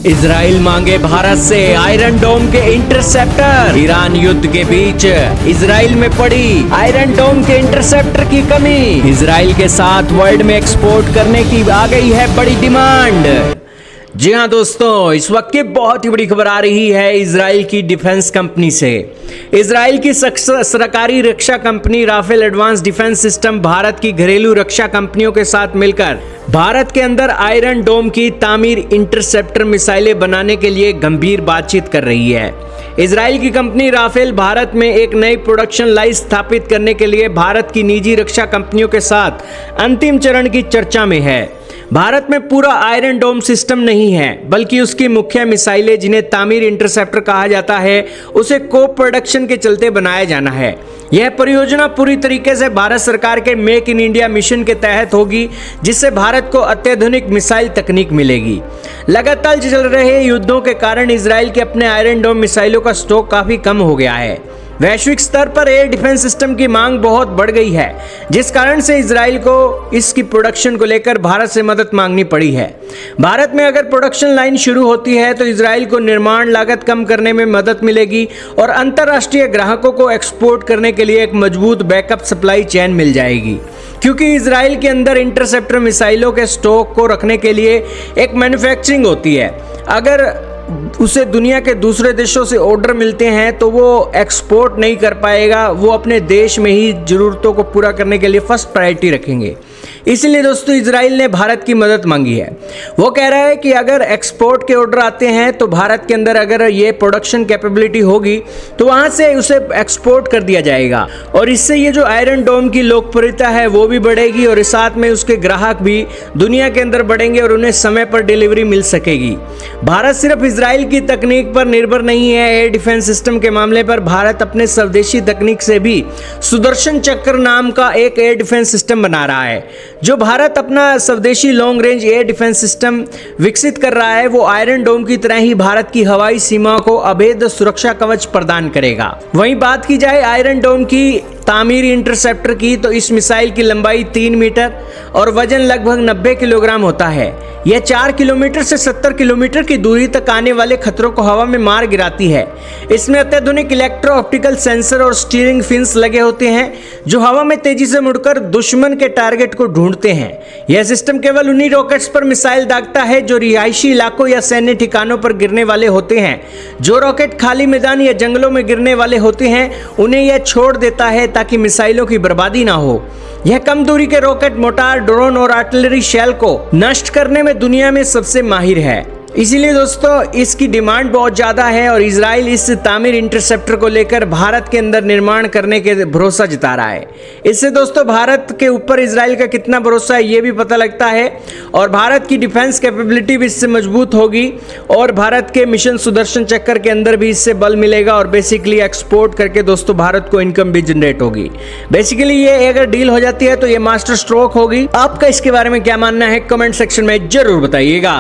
Israel मांगे भारत से iron डोम के इंटरसेप्टर। ईरान युद्ध के बीच इजराइल में पड़ी आयरन डोम के इंटरसेप्टर की कमी। इजराइल के साथ वर्ल्ड में एक्सपोर्ट करने की आ गई है बड़ी डिमांड। जी हाँ दोस्तों, इस वक्त की बहुत ही बड़ी खबर आ रही है इजराइल की डिफेंस कंपनी से। इजराइल की सरकारी रक्षा कंपनी Rafael advanced defence system Bharat की घरेलू रक्षा कंपनियों के साथ मिलकर भारत के अंदर आयरन डोम की तामीर इंटरसेप्टर मिसाइलें बनाने के लिए गंभीर बातचीत कर रही है। इजराइल की कंपनी राफेल भारत में एक नई प्रोडक्शन लाइन स्थापित करने के लिए भारत की निजी रक्षा कंपनियों के साथ अंतिम चरण की चर्चा में है। भारत में पूरा आयरन डोम सिस्टम नहीं है, बल्कि उसकी मुख्य मिसाइलें जिन्हें तामीर इंटरसेप्टर कहा जाता है, उसे को प्रोडक्शन के चलते बनाया जाना है। यह परियोजना पूरी तरीके से भारत सरकार के मेक इन इंडिया मिशन के तहत होगी, जिससे भारत को अत्याधुनिक मिसाइल तकनीक मिलेगी। लगातार चल रहे युद्धों के कारण इजराइल के अपने आयरन डोम मिसाइलों का स्टॉक काफी कम हो गया है। वैश्विक स्तर पर एयर डिफेंस सिस्टम की मांग बहुत बढ़ गई है, जिस कारण से इजराइल को इसकी प्रोडक्शन को लेकर भारत से मदद मांगनी पड़ी है। भारत में अगर प्रोडक्शन लाइन शुरू होती है तो इजराइल को निर्माण लागत कम करने में मदद मिलेगी और अंतर्राष्ट्रीय ग्राहकों को एक्सपोर्ट करने के लिए एक मजबूत बैकअप सप्लाई चेन मिल जाएगी, क्योंकि इजराइल के अंदर इंटरसेप्टर मिसाइलों के स्टॉक को रखने के लिए एक मैन्युफैक्चरिंग होती है। अगर उसे दुनिया के दूसरे देशों से ऑर्डर मिलते हैं तो वो एक्सपोर्ट नहीं कर पाएगा, वो अपने देश में ही ज़रूरतों को पूरा करने के लिए फर्स्ट प्रायोरिटी रखेंगे। इसलिए दोस्तों इजराइल ने भारत की मदद मांगी है। वो कह रहा है कि अगर एक्सपोर्ट के ऑर्डर आते हैं तो भारत के अंदर अगर ये प्रोडक्शन कैपेबिलिटी होगी तो वहाँ से उसे एक्सपोर्ट कर दिया जाएगा और इससे ये जो आयरन डोम की लोकप्रियता है वो भी बढ़ेगी और साथ में उसके ग्राहक भी दुनिया के अंदर बढ़ेंगे और उन्हें समय पर डिलीवरी मिल सकेगी। भारत सिर्फ इजराइल की तकनीक पर निर्भर नहीं है। एयर डिफेंस सिस्टम के मामले पर भारत अपने स्वदेशी तकनीक से भी सुदर्शन चक्र नाम का एक एयर डिफेंस सिस्टम बना रहा है। जो भारत अपना स्वदेशी long range air defence system विकसित कर रहा है वो आयरन डोम की तरह ही भारत की हवाई सीमा को अभेद सुरक्षा कवच प्रदान करेगा। वहीं बात की जाए आयरन डोम की तामीर इंटरसेप्टर की, तो इस मिसाइल की लंबाई 3 मीटर और वजन लगभग 90 किलोग्राम होता है। यह 4 किलोमीटर से 70 किलोमीटर की दूरी तक आने वाले खतरों को हवा में मार गिराती है। इसमें अत्याधुनिक इलेक्ट्रो ऑप्टिकल सेंसर और स्टीयरिंग फिन्स लगे होते हैं जो हवा में तेजी से मुड़कर दुश्मन के टारगेट को ढूंढते हैं। यह सिस्टम केवल उन्हीं रॉकेट्स पर मिसाइल दागता है जो रिहायशी इलाकों या सैन्य ठिकानों पर गिरने वाले होते हैं। जो रॉकेट खाली मैदान या जंगलों में गिरने वाले होते हैं उन्हें यह छोड़ देता है ताकि मिसाइलों की बर्बादी ना हो। यह कम दूरी के रॉकेट, मोटार, ड्रोन और आर्टिलरी शेल को नष्ट करने में दुनिया में सबसे माहिर है। इसीलिए दोस्तों इसकी डिमांड बहुत ज़्यादा है और इजराइल इस तामीर इंटरसेप्टर को लेकर भारत के अंदर निर्माण करने के भरोसा जता रहा है। इससे दोस्तों भारत के ऊपर इजराइल का कितना भरोसा है ये भी पता लगता है और भारत की डिफेंस कैपेबिलिटी भी इससे मजबूत होगी और भारत के मिशन सुदर्शन चक्र के अंदर भी इससे बल मिलेगा और बेसिकली एक्सपोर्ट करके दोस्तों भारत को इनकम भी जनरेट होगी। बेसिकली ये अगर डील हो जाती है तो ये मास्टर स्ट्रोक होगी। आपका इसके बारे में क्या मानना है कमेंट सेक्शन में जरूर बताइएगा।